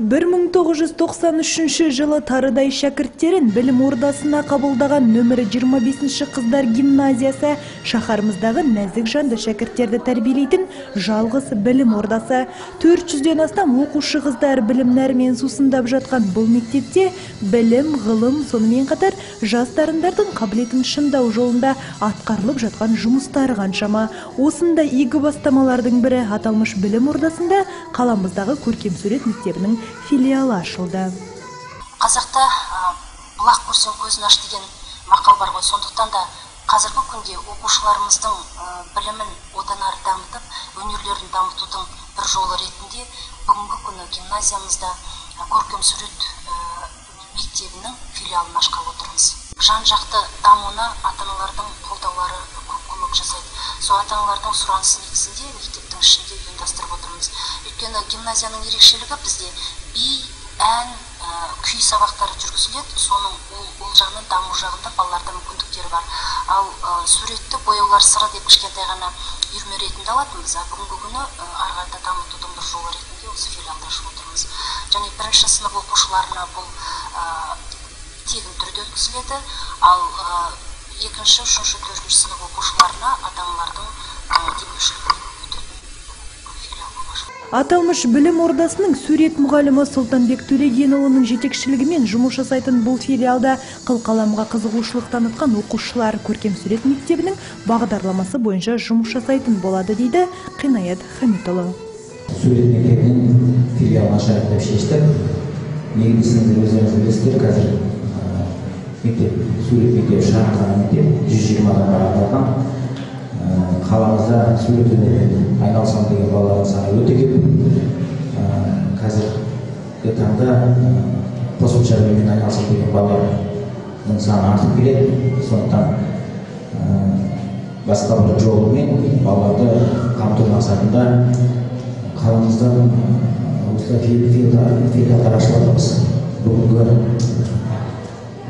1993 жылы тарыдай шәкірттерін білім ордасына қабылдаған нөмірі 25-ші қыздар гимназиясы шаһарымыздағы нәзік жанды шәкірттерді тәрбиелейтін жалғыз білім ордасы. 400-ден астам оқушы қыздар білімнәрмен сусындап жатқан бұл мектепте білім, ғылым, сонымен қатар жас дарындардың қабілетін шыңдау жолында атқарылып жатқан жұмыстары қаншама. Осындай игі бастамалардың бірі аталмыш білім ордасында қаламыздағы көркем сурет мектебінің филиалы ашылды. Қазақта бұлақ көрсең көзін аш деген мақал бар ғой. Сондықтан да қазіргі күнде оқушыларымыздың білімін одан ары дамытып, өнерлерін дамытудың бір жолы ретінде бүгінгі күні гимназиямызда көркем сурет мектебінің филиалын ашқалы отырмыз. Жан-жақты дамуына ата-аналардың қолдаулары көп көмек жасайды. Сол ата-аналардың сұранысы негізінде мектептің ішінде ұйымдастырып отырмыз. Өйткені гимназияның ерекшелігі бізде би, ән, күй сабақтары жүргізіледі. Соның ол жағынан даму жағында балаларда мүмкіндіктері бар. Ал суретті бояулар сыры деп кішкентай ғана үйірме ретінде алатынбыз. Бүгінгі күні ары қарата дамытудың бір жолы ретінде осы филиалды ашып отырмыз. Және бірінші сынып оқушыларына бұл тегін түрде өткізіледі, ал екінші, үшінші, төртінші сынып оқушыларына ата-аналардың демеушілігімен өтетін филиал ашылды. Аталмыш білім ордасының сурет мұғалімі Сұлтанбек Төлегенұлының жетекшілігімен жұмыс жасайтын бұл филиалда қылқаламға қызығушылық танытқан оқушылар көркем сурет мектебінің бағдарламасы бойынша жұмыс жасайтын болады, дейді Қинаят Хамитұлы. Сурет мектебінің филиалын ашайық деп шештік. Негізінде өздеріңіз білесіздер, қазір мектеп, сурет мектебі шағын мектеп, 120 адамға арналған. Қаламызда сурет өнерімен айналысам деген балалардың саны өте көп. Қазіргі таңда қосымша біліммен айналысам деген балалардың саны артып келеді. Сондықтан басқа бір жолмен балаларды қамту мақсатында қаламызда филиалдар ашып жатырмыз. Бүгінгі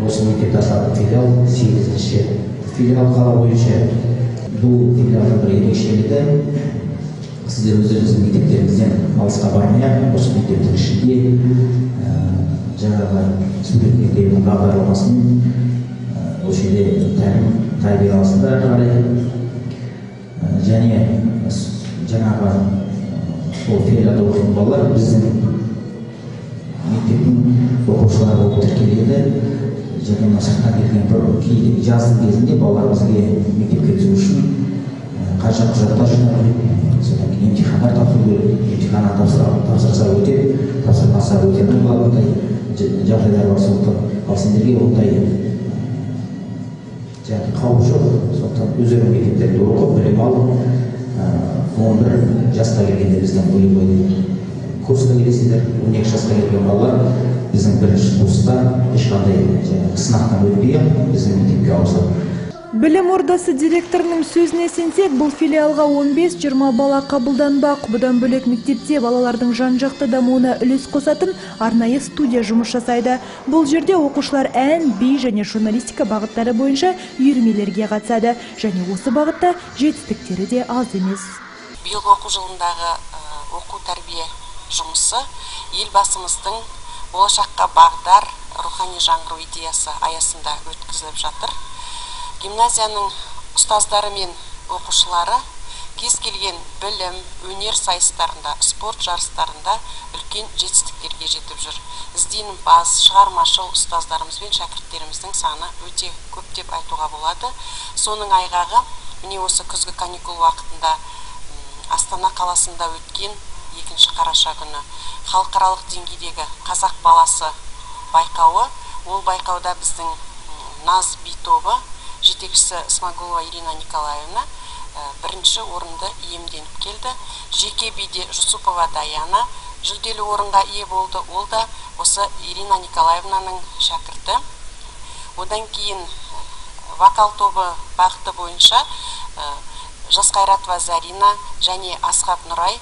осы мектепте ашылған филиал 8-ші филиал қала бойынша. Бұл филиалдың бір ерекшелігі, сіздер өздеріңіздің мектептеріңізден алысқа бармай, осы мектептің ішінде жаңағы сурет мектебінің бағдарламасын осы жерде тәрбие алысында қарай, және жаңағы сол филиалда оқитын балалар біздің мектептің оқушылары болып тіркеледі. Және сырттан келген бір жаздың кезінде балалар бізге мектепке түсу үшін қанша құжаттар жинап береді. Содан кейін емтихандар тапсыру керек. Емтиханнан тапсырса өтеді, тапсырмаса өтеді. Ондай жағдайлар бар. Сондықтан ал сендерге ондай қауіп жоқ. Сондықтан өздерің мектептерде оқып, білім алып, 11 жасқа келгенде біздің бөлім курсқа келесіздер. 12 жасқа келген балалар біздің бірінші курста ешқандай сынақтан өтпей біздің мектепке ауысады. Білім ордасы директорының сөзіне сенсек, бұл филиалға 15-20 бала қабылданбақ. Бұдан бөлек мектепте балалардың жан-жақты дамуына үлес қосатын арнайы студия жұмыс жасайды. Бұл жерде оқушылар ән, би және журналистика бағыттары бойынша үйірмелерге қатысады. Және осы бағытта жетістіктері де аз емес. Биылғы оқу жылындағы оқу тәрбие жұмысы елбасымыздың болашаққа бағдар рухани жаңғыру идеясы аясында өткізіліп жатыр. Гимназияның ұстаздары мен оқушылары кез келген білім, өнер сайыстарында, спорт жарыстарында үлкен жетістіктерге жетіп жүр. Ізденімпаз, шығармашыл ұстаздарымыз бен шәкірттеріміздің саны өте көп деп айтуға болады. Соның айғағы міне осы күзгі каникул уақытында Астана қаласында өткен 2 қараша күні халықаралық деңгейдегі қазақ баласы байқауы. Ол байқауда біздің Наз би тобы жетекшісі Смагулова Ирина Николаевна бірінші орынды иемденіп келді. Жеке биде Жусупова Даяна жүлделі орынға ие болды. Ол да осы Ирина Николаевнаның шәкірті. Одан кейін вокал тобы бағыты бойынша Жасқайратова Зарина және Асхаб Нұрай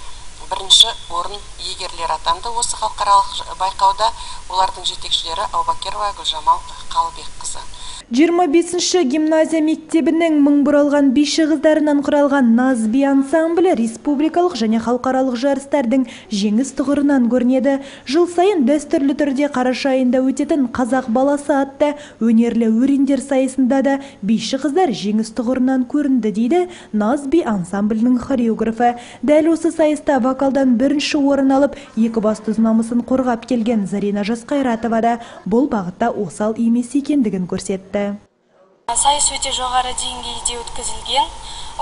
бірінші орын иегерлері атанды. Осы халықаралық байқауда олардың жетекшілері Аубакерова Гүлжамал Қалыбекқызы. 25-ші гимназия мектебінің мың бұралған биші қыздарынан құралған Назби ансамблі республикалық және халықаралық жарыстардың жеңіс тұғырынан көрінеді. Жыл сайын дәстүрлі түрде қараша айында өтетін қазақ баласы атты өнерлі өрендер сайысында да биші қыздар жеңіс тұғырынан көрінді дейді Назби ансамблінің хореографы. Дәл осы сайыста вокалдан бірінші орын алып, екібастұз намысын қорғап келген Зарина Жасқайратова да бұл бағытта осал емес екендігін көрсетті. Сайыс өте жоғары деңгейде өткізілген.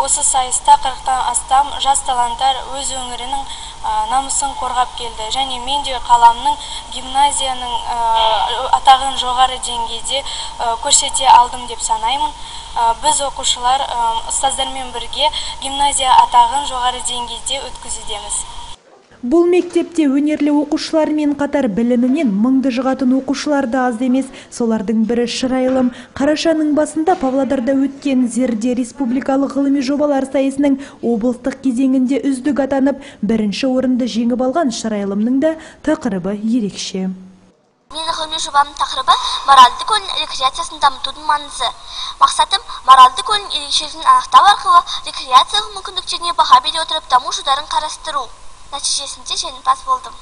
Осы сайыста 40-тан астам жас таланттар өз өңірінің намысын қорғап келді. Және мен де қаламның гимназияның атағын жоғары деңгейде көрсете алдым деп санаймын. Біз оқушылар ұстаздармен бірге гимназия атағын жоғары деңгейде өткізудеміз. Бұл мектепте өнерлі оқушылармен қатар білімінен мыңды жығатын оқушылар да аз емес. Солардың бірі Шырайлым. Қарашаның басында Павлодарда өткен Зерде республикалық ғылыми жобалар сайысының облыстық кезеңінде үздік атанып, бірінші орынды жеңіп алған Шырайлымның да тақырыбы ерекше. Менің ғылыми жобамның тақырыбы моральды көлін рекреациясын дамытудың маңызы. Мақсатым моральды көлін ерекшелігін анықтау арқылы рекреациялық мүмкіндіктеріне баға бере отырып даму жолдарын қарастыру. Нәтижесінде жеңімпаз болдым.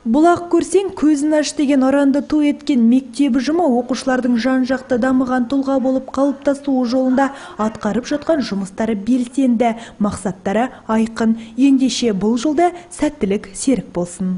Бұлақ көрсең көзін аш деген ұранды той еткен мектеп ұжымы оқушылардың жан-жақты дамыған тұлға болып қалыптасуы жолында атқарып жатқан жұмыстары белсенді, мақсаттары айқын. Ендеше бұл жолда сәттілік серік болсын.